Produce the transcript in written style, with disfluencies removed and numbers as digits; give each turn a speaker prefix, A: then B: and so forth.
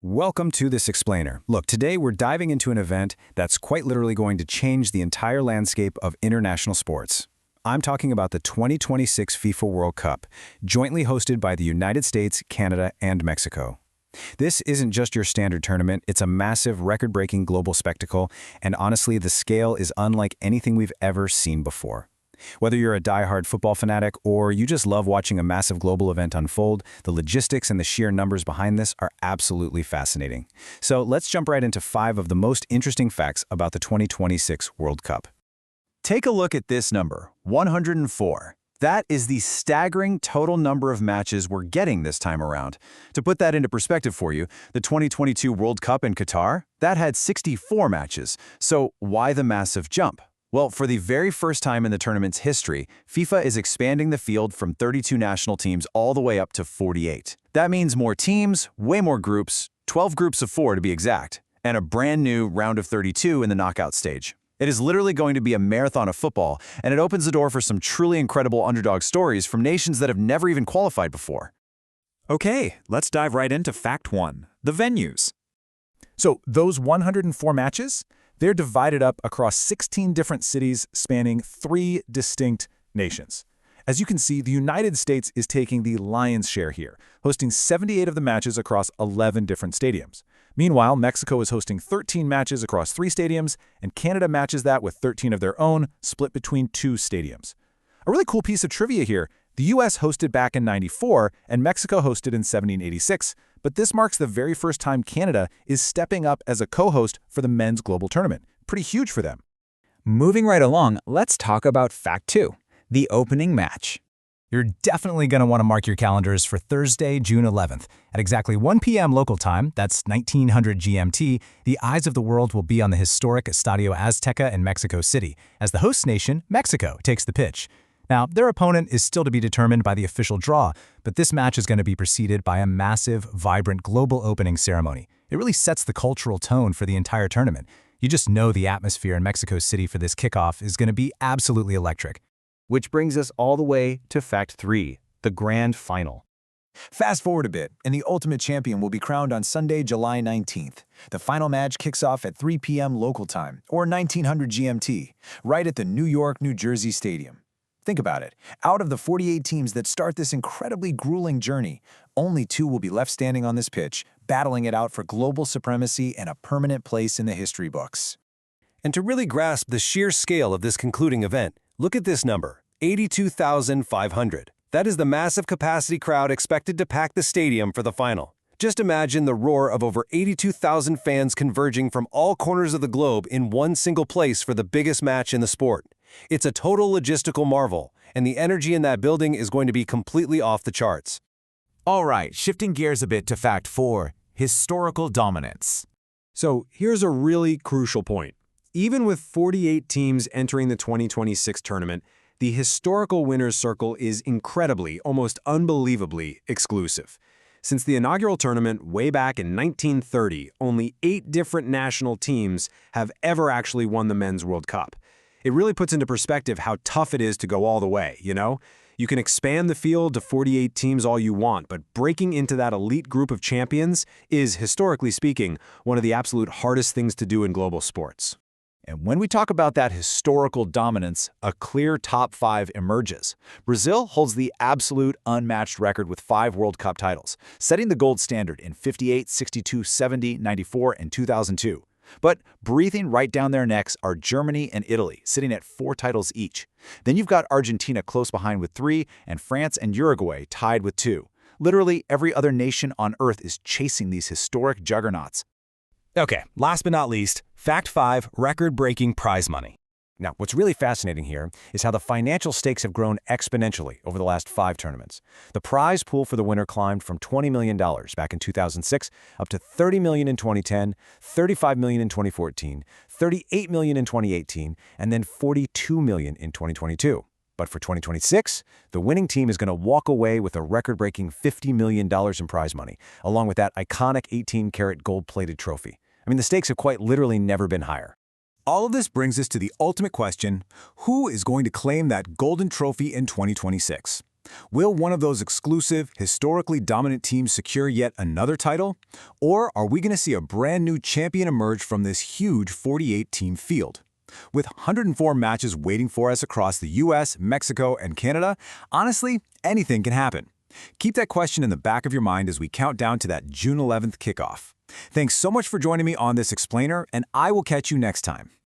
A: Welcome to this explainer. Look, today we're diving into an event that's quite literally going to change the entire landscape of international sports. I'm talking about the 2026 FIFA World Cup, jointly hosted by the United States, Canada, and Mexico. This isn't just your standard tournament, it's a massive, record-breaking global spectacle, and honestly, the scale is unlike anything we've ever seen before. Whether you're a die-hard football fanatic or you just love watching a massive global event unfold, the logistics and the sheer numbers behind this are absolutely fascinating. So let's jump right into 5 of the most interesting facts about the 2026 World Cup. Take a look at this number, 104. That is the staggering total number of matches we're getting this time around. To put that into perspective for you, the 2022 World Cup in Qatar, that had 64 matches. So why the massive jump? Well, for the very first time in the tournament's history, FIFA is expanding the field from 32 national teams all the way up to 48. That means more teams, way more groups, 12 groups of 4 to be exact, and a brand new round of 32 in the knockout stage. It is literally going to be a marathon of football, and it opens the door for some truly incredible underdog stories from nations that have never even qualified before.
B: Okay, let's dive right into Fact 1, the venues.
C: So those 104 matches, they're divided up across 16 different cities spanning 3 distinct nations. As you can see, the United States is taking the lion's share here, hosting 78 of the matches across 11 different stadiums. Meanwhile, Mexico is hosting 13 matches across 3 stadiums, and Canada matches that with 13 of their own, split between 2 stadiums. A really cool piece of trivia here, the US hosted back in '94 and Mexico hosted in 1786, but this marks the very first time Canada is stepping up as a co-host for the men's global tournament. Pretty huge for them.
D: Moving right along, let's talk about Fact 2, the opening match.
A: You're definitely going to want to mark your calendars for Thursday, June 11th. At exactly 1 p.m. local time, that's 1900 GMT, the eyes of the world will be on the historic Estadio Azteca in Mexico City, as the host nation, Mexico, takes the pitch. Now, their opponent is still to be determined by the official draw, but this match is going to be preceded by a massive, vibrant global opening ceremony. It really sets the cultural tone for the entire tournament. You just know the atmosphere in Mexico City for this kickoff is going to be absolutely electric. Which brings us all the way to Fact 3, the grand final.
E: Fast forward a bit, and the ultimate champion will be crowned on Sunday, July 19th. The final match kicks off at 3 p.m. local time, or 1900 GMT, right at the New York, New Jersey Stadium. Think about it. Out of the 48 teams that start this incredibly grueling journey, only 2 will be left standing on this pitch, battling it out for global supremacy and a permanent place in the history books.
F: And to really grasp the sheer scale of this concluding event, look at this number, 82,500. That is the massive capacity crowd expected to pack the stadium for the final. Just imagine the roar of over 82,000 fans converging from all corners of the globe in one single place for the biggest match in the sport. It's a total logistical marvel, and the energy in that building is going to be completely off the charts.
B: All right, shifting gears a bit to Fact 4, historical dominance.
G: So here's a really crucial point. Even with 48 teams entering the 2026 tournament, the historical winners' circle is incredibly, almost unbelievably exclusive. Since the inaugural tournament way back in 1930, only 8 different national teams have ever actually won the Men's World Cup. It really puts into perspective how tough it is to go all the way, you know? You can expand the field to 48 teams all you want, but breaking into that elite group of champions is, historically speaking, one of the absolute hardest things to do in global sports.
E: And when we talk about that historical dominance, a clear top 5 emerges. Brazil holds the absolute unmatched record with 5 World Cup titles, setting the gold standard in 58, 62, 70, 94, and 2002. But breathing right down their necks are Germany and Italy, sitting at 4 titles each. Then you've got Argentina close behind with 3, and France and Uruguay tied with 2. Literally every other nation on Earth is chasing these historic juggernauts.
F: Okay, last but not least, Fact 5, record-breaking prize money. Now, what's really fascinating here is how the financial stakes have grown exponentially over the last 5 tournaments. The prize pool for the winner climbed from $20 million back in 2006 up to $30 million in 2010, $35 million in 2014, $38 million in 2018, and then $42 million in 2022. But for 2026, the winning team is going to walk away with a record-breaking $50 million in prize money, along with that iconic 18-karat gold-plated trophy. I mean, the stakes have quite literally never been higher.
C: All of this brings us to the ultimate question, who is going to claim that golden trophy in 2026?
A: Will one of those exclusive, historically dominant teams secure yet another title? Or are we going to see a brand new champion emerge from this huge 48-team field? With 104 matches waiting for us across the US, Mexico, and Canada, honestly, anything can happen. Keep that question in the back of your mind as we count down to that June 11th kickoff. Thanks so much for joining me on this explainer, and I will catch you next time.